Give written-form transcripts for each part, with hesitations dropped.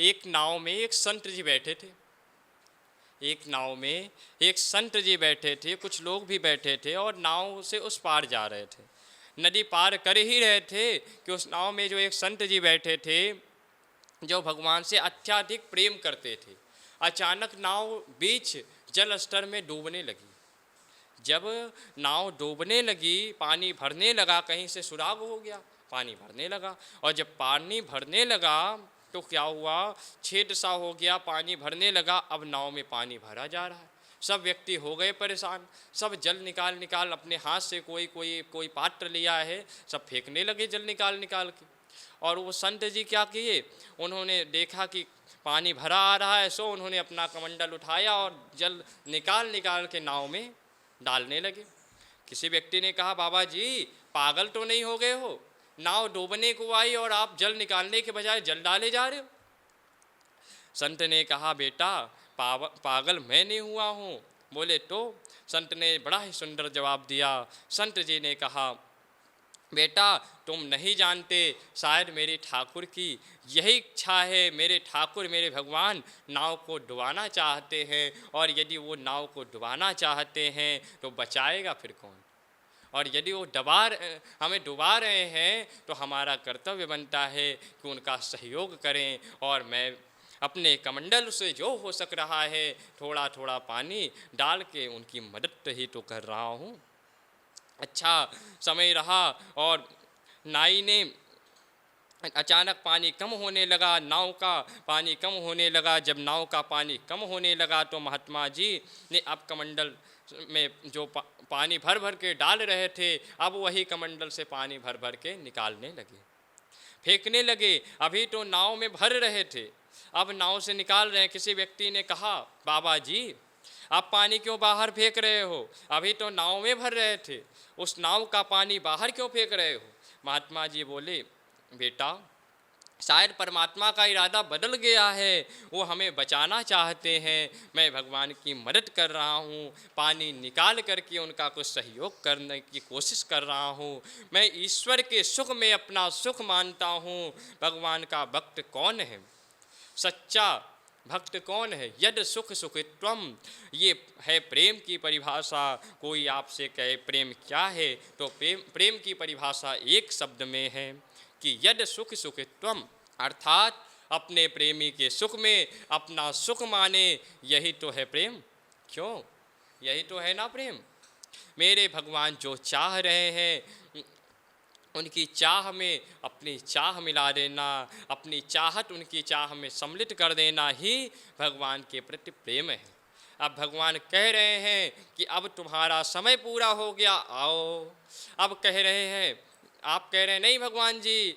एक नाव में एक संत जी बैठे थे। एक नाव में एक संत जी बैठे थे, कुछ लोग भी बैठे थे और नाव से उस पार जा रहे थे। नदी पार कर ही रहे थे कि उस नाव में जो एक संत जी बैठे थे, जो भगवान से अत्यधिक प्रेम करते थे, अचानक नाव बीच जल स्तर में डूबने लगी। जब नाव डूबने लगी, पानी भरने लगा, कहीं से सुराग हो गया, पानी भरने लगा। और जब पानी भरने लगा तो क्या हुआ, छेद सा हो गया, पानी भरने लगा। अब नाव में पानी भरा जा रहा है, सब व्यक्ति हो गए परेशान, सब जल निकाल निकाल अपने हाथ से, कोई कोई कोई पात्र लिया है, सब फेंकने लगे जल निकाल निकाल के। और वो संत जी क्या किए, उन्होंने देखा कि पानी भरा आ रहा है, सो उन्होंने अपना कमंडल उठाया और जल निकाल निकाल के नाव में डालने लगे। किसी व्यक्ति ने कहा, बाबा जी पागल तो नहीं हो गए हो, नाव डूबने को आई और आप जल निकालने के बजाय जल डाले जा रहे हो। संत ने कहा, बेटा पागल मैं नहीं हुआ हूँ। बोले तो? संत ने बड़ा ही सुंदर जवाब दिया। संत जी ने कहा, बेटा तुम नहीं जानते, शायद मेरे ठाकुर की यही इच्छा है, मेरे ठाकुर मेरे भगवान नाव को डुबाना चाहते हैं, और यदि वो नाव को डुबाना चाहते हैं तो बचाएगा फिर कौन। और यदि वो हमें डुबा रहे हैं तो हमारा कर्तव्य बनता है कि उनका सहयोग करें। और मैं अपने कमंडल से जो हो सक रहा है थोड़ा थोड़ा पानी डाल के उनकी मदद ही तो कर रहा हूँ। अच्छा समय रहा और नाई ने अचानक पानी कम होने लगा, नाव का पानी कम होने लगा। जब नाव का पानी कम होने लगा तो महात्मा जी ने अब कमंडल में जो पानी भर भर के डाल रहे थे, अब वही कमंडल से पानी भर भर के निकालने लगे, फेंकने लगे। अभी तो नाव में भर रहे थे, अब नाव से निकाल रहे हैं। किसी व्यक्ति ने कहा, बाबा जी आप पानी क्यों बाहर फेंक रहे हो, अभी तो नाव में भर रहे थे, उस नाव का पानी बाहर क्यों फेंक रहे हो। महात्मा जी बोले, बेटा शायद परमात्मा का इरादा बदल गया है, वो हमें बचाना चाहते हैं, मैं भगवान की मदद कर रहा हूँ, पानी निकाल करके उनका कुछ सहयोग करने की कोशिश कर रहा हूँ। मैं ईश्वर के सुख में अपना सुख मानता हूँ। भगवान का भक्त कौन है, सच्चा भक्त कौन है? यद सुख सुखित्वम, ये है प्रेम की परिभाषा। कोई आपसे कहे प्रेम क्या है, तो प्रेम की परिभाषा एक शब्द में है कि यद सुख सुखित्वम, अर्थात अपने प्रेमी के सुख में अपना सुख माने, यही तो है प्रेम। क्यों, यही तो है ना प्रेम। मेरे भगवान जो चाह रहे हैं उनकी चाह में अपनी चाह मिला देना, अपनी चाहत उनकी चाह में सम्मिलित कर देना ही भगवान के प्रति प्रेम है। अब भगवान कह रहे हैं कि अब तुम्हारा समय पूरा हो गया, आओ। अब कह रहे हैं, आप कह रहे हैं नहीं भगवान जी,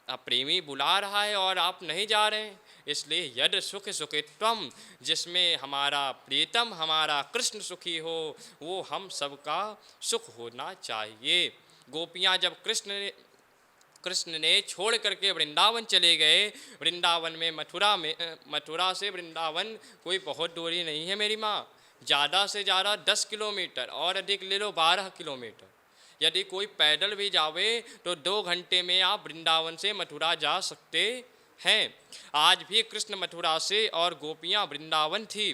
अब प्रेमी बुला रहा है और आप नहीं जा रहे हैं, इसलिए यद सुख सुखित्वम, जिसमें हमारा प्रीतम हमारा कृष्ण सुखी हो, वो हम सबका सुख होना चाहिए। गोपियाँ जब कृष्ण ने छोड़ करके वृंदावन चले गए, वृंदावन में मथुरा से वृंदावन कोई बहुत दूरी नहीं है मेरी माँ, ज़्यादा से ज़्यादा 10 किलोमीटर और अधिक ले लो 12 किलोमीटर। यदि कोई पैदल भी जावे तो 2 घंटे में आप वृंदावन से मथुरा जा सकते हैं। आज भी कृष्ण मथुरा से और गोपियाँ वृंदावन थी,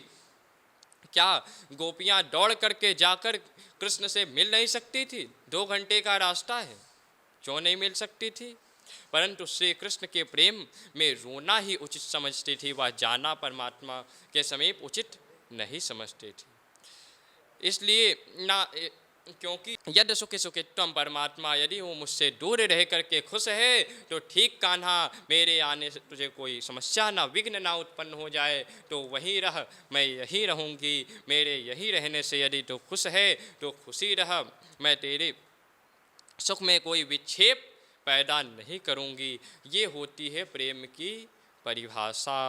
क्या गोपियाँ दौड़ करके जाकर कृष्ण से मिल नहीं सकती थी? 2 घंटे का रास्ता है, क्यों नहीं मिल सकती थी? परंतु श्री कृष्ण के प्रेम में रोना ही उचित समझती थी, वह जाना परमात्मा के समीप उचित नहीं समझती थी। इसलिए ना, क्योंकि यद सुखि सुखित्वम, परमात्मा यदि वो मुझसे दूर रह करके खुश है तो ठीक कान्हा, मेरे आने से तुझे कोई समस्या ना, विघ्न ना उत्पन्न हो जाए तो वहीं रह, मैं यहीं रहूँगी। मेरे यहीं रहने से यदि तो खुश है तो खुशी रह, मैं तेरे सुख में कोई विक्षेप पैदा नहीं करूँगी। ये होती है प्रेम की परिभाषा।